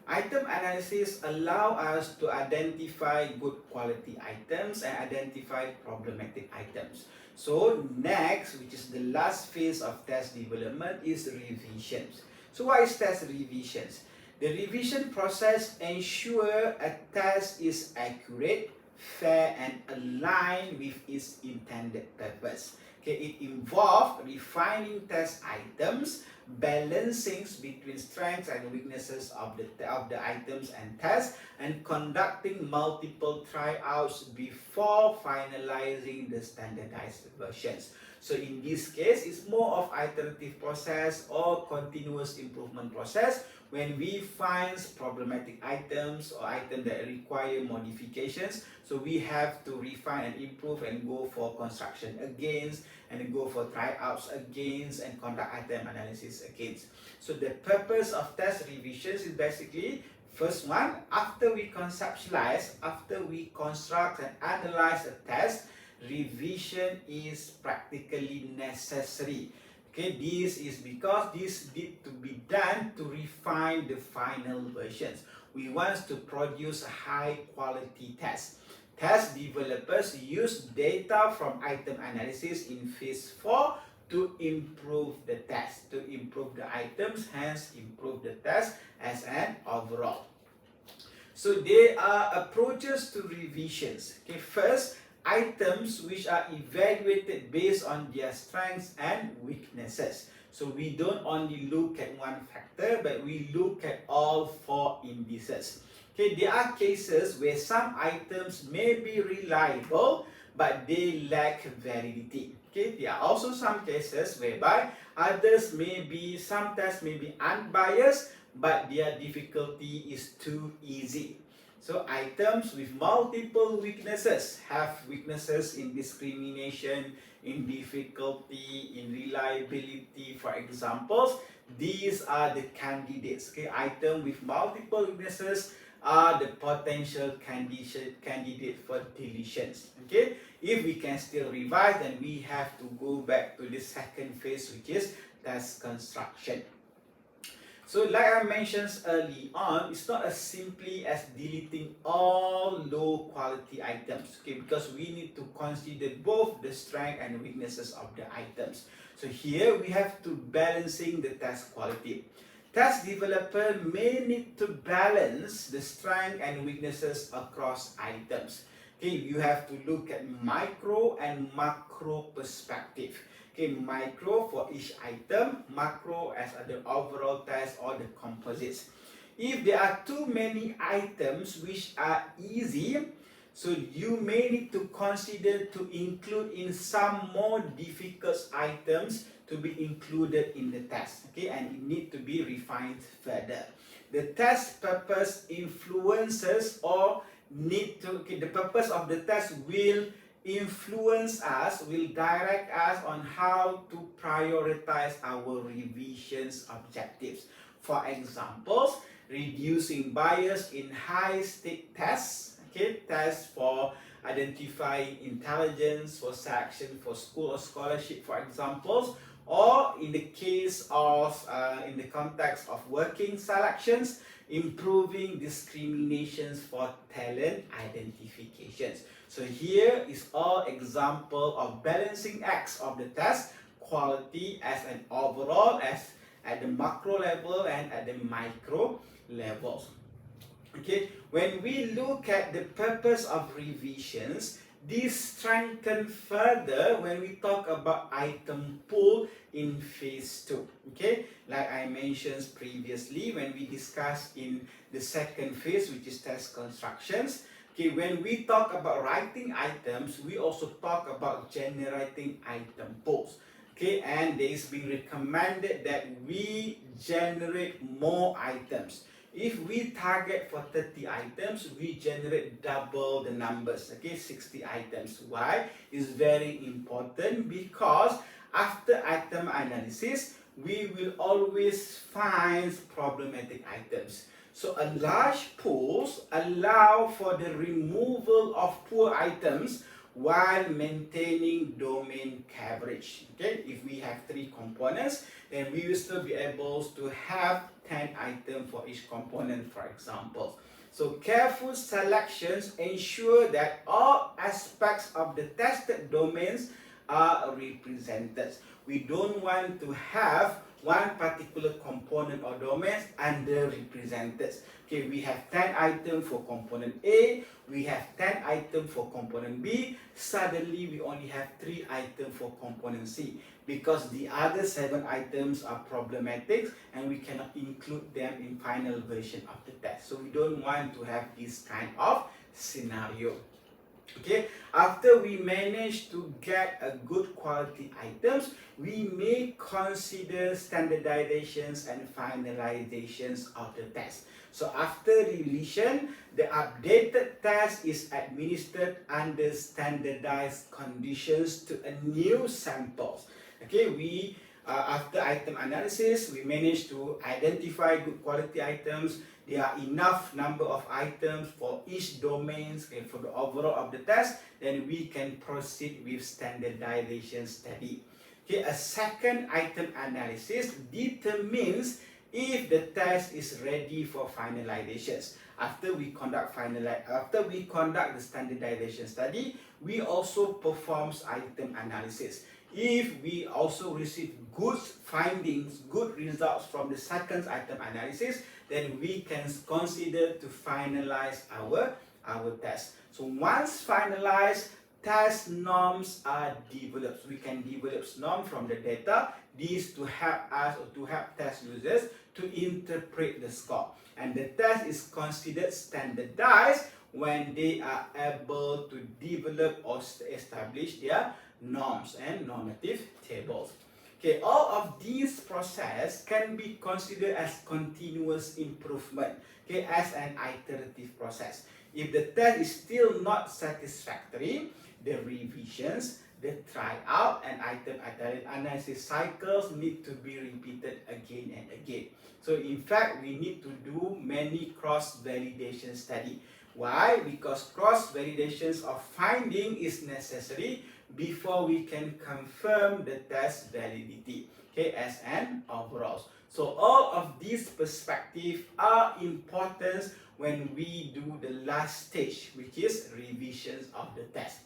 Item analysis allow us to identify good quality items and identify problematic items. So next, which is the last phase of test development, is revisions. So what is test revisions? The revision process ensure a test is accurate, fair and aligned with its intended purpose. Okay, it involves refining test items, balancing between strengths and weaknesses of the items and tests, and conducting multiple tryouts before finalizing the standardized versions. So in this case, it's more of iterative process or continuous improvement process. When we find problematic items or items that require modifications, so we have to refine and improve and go for construction against, and go for tryouts against, and conduct item analysis against. So the purpose of test revisions is basically, first one, after we conceptualize, after we construct and analyze a test, revision is practically necessary. Okay, this is because this need to be done to refine the final versions. We want to produce a high quality test. Test developers use data from item analysis in phase 4 to improve the test, to improve the items, hence improve the test as an overall. So there are approaches to revisions. Okay, first, items which are evaluated based on their strengths and weaknesses. So we don't only look at one factor, but we look at all 4 indices. Okay, there are cases where some items may be reliable, but they lack validity. Okay, there are also some cases whereby others may be, some tests may be unbiased, but their difficulty is too easy. So items with multiple weaknesses, have weaknesses in discrimination, in difficulty, in reliability, for examples. These are the candidates. Okay, items with multiple weaknesses are the potential candidate for deletions. Okay, if we can still revise, then we have to go back to the second phase, which is test construction. So like I mentioned early on, it's not as simply as deleting all low quality items, okay, because we need to consider both the strength and weaknesses of the items. So here we have to balancing the test quality. Test developer may need to balance the strength and weaknesses across items. Okay, you have to look at micro and macro perspective. Okay, micro for each item, macro as the overall test or the composites. If there are too many items which are easy, so you may need to consider to include in some more difficult items to be included in the test. Okay, and it need to be refined further. The test purpose influences or need to, okay, the purpose of the test will influence us, will direct us on how to prioritize our revisions objectives. For examples, reducing bias in high-stake tests, okay, tests for identifying intelligence, for selection for school or scholarship, for examples, or in the case of, in the context of working selections, improving discriminations for talent identifications. So here is all example of balancing acts of the test quality as an overall, as at the macro level and at the micro levels. Okay, when we look at the purpose of revisions, this strengthens further when we talk about item pool in phase 2. Okay, like I mentioned previously when we discussed in the second phase, which is test constructions. Okay, when we talk about writing items, we also talk about generating item pools. Okay, and it is being recommended that we generate more items. If we target for 30 items, we generate double the numbers, okay, 60 items. Why? It's very important because after item analysis, we will always find problematic items. So a large pools allow for the removal of poor items, while maintaining domain coverage. Okay, if we have 3 components, then we will still be able to have 10 items for each component, for example. So careful selections ensure that all aspects of the tested domains are represented. We don't want to have one particular component or domain underrepresented. Okay, we have 10 items for component A, we have 10 items for component B, suddenly we only have 3 items for component C because the other 7 items are problematic and we cannot include them in final version of the test. So we don't want to have this kind of scenario. Okay, after we manage to get a good quality items, we may consider standardizations and finalizations of the test. So after revision, the updated test is administered under standardized conditions to a new samples. Okay, after item analysis, we managed to identify good quality items. There are enough number of items for each domains and for the overall of the test, then we can proceed with standardization study. Okay, a second item analysis determines if the test is ready for finalizations. After we conduct the standardization study, we also perform item analysis. If we also receive good findings, good results from the second item analysis, then we can consider to finalize our test. So once finalized, test norms are developed. We can develop norms from the data, these to help us or to help test users to interpret the score. And the test is considered standardized when they are able to develop or establish their norms and normative tables. Okay, all of these process can be considered as continuous improvement, okay, as an iterative process. If the test is still not satisfactory, the revisions, the tryout, and item analysis cycles need to be repeated again and again. So in fact, we need to do many cross-validation study. Why? Because cross-validations of finding is necessary before we can confirm the test validity, okay, as an overall. So all of these perspectives are important when we do the last stage, which is revisions of the test.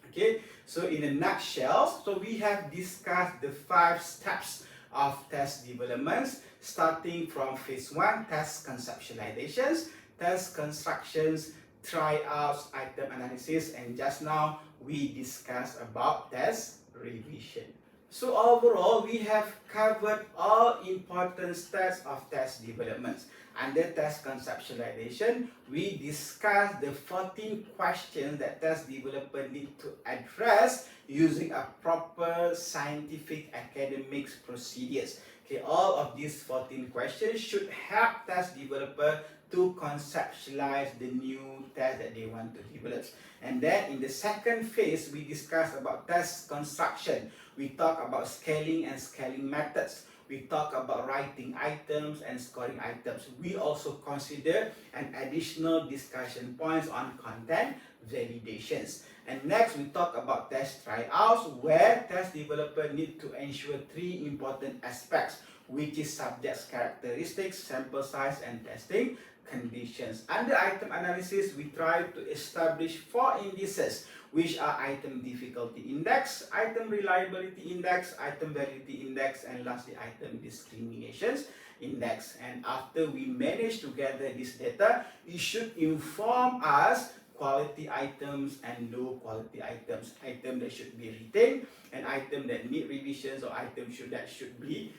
Okay, so in a nutshell, so we have discussed the 5 steps of test developments, starting from phase 1, test conceptualizations, test constructions, tryouts, item analysis, and just now we discussed about test revision. So overall, we have covered all important steps of test developments. Under test conceptualization, we discussed the 14 questions that test developer need to address using a proper scientific academics procedures. Okay, all of these 14 questions should help test developer to conceptualize the new test that they want to develop. And then in the second phase, we discuss about test construction. We talk about scaling and scaling methods. We talk about writing items and scoring items. We also consider an additional discussion points on content validations. And next, we talk about test tryouts, where test developer need to ensure 3 important aspects, which is subject's characteristics, sample size, and testing conditions. Under item analysis, we try to establish 4 indices, which are item difficulty index, item reliability index, item validity index, and lastly, item discriminations index. And after we manage to gather this data, it should inform us quality items and low quality items, item that should be retained, and item that need revisions, or item that should be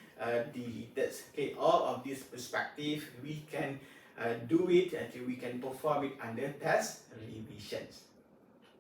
deleted. Okay, all of this perspective we can do it, and we can perform it under test revisions.